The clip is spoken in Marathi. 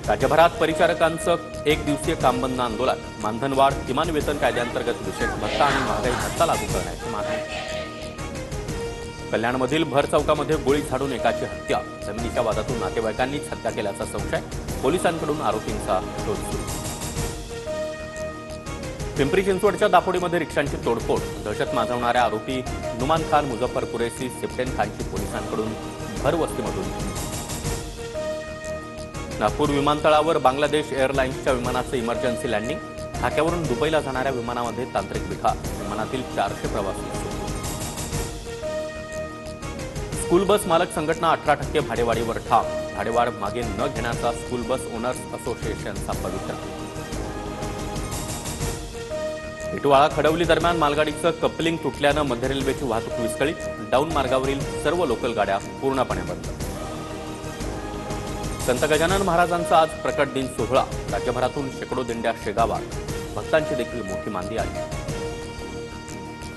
राज्यभरात परिचारकांचं एक दिवसीय काम बंद आंदोलन, मानधनवाढ, किमान वेतन कायद्याअंतर्गत विशेष भत्ता आणि महागाई भत्ता लागू करण्याची मागणी. कल्याणमधील भर चौकामध्ये गोळी झाडून एकाची हत्या, जमिनीच्या वादातून नातेवाईकांनीच हत्या केल्याचा संशय, पोलिसांकडून आरोपींचा शोध सुरू. पिंपरी चिंचवडच्या दापोडीमध्ये रिक्षांची तोडफोड, दहशत माजवणाऱ्या आरोपी नुमान खान, मुझफ्फर कुरेशी, सिप्टेन खानची पोलिसांकडून भरवस्तीमधून. नागपूर विमानतळावर बांगलादेश एअरलाइन्सच्या विमानाचं इमर्जन्सी लँडिंग, ढाक्यावरून दुबईला जाणाऱ्या विमानामध्ये तांत्रिक बिघाड, विमानातील 400 प्रवासी सुटले. स्कूल बस मालक संघटना 18% भाडेवाढीवर ठाम, भाडेवाढ मागे न घेण्याचा स्कूल बस ओनर्स असोसिएशनचा पवित्रा. इटवाळा खडवली दरम्यान मालगाडीचं कपलिंग तुटल्यानं मध्य रेल्वेची वाहतूक विस्कळीत, डाऊन मार्गावरील सर्व लोकल गाड्या पूर्णपणे बंद. संत गजानन महाराजांचा आज प्रकट दिन सोहळा, राज्यभरातून शेकडो दिंड्या शेगावात, भक्तांची देखील मोठी मांदी आली.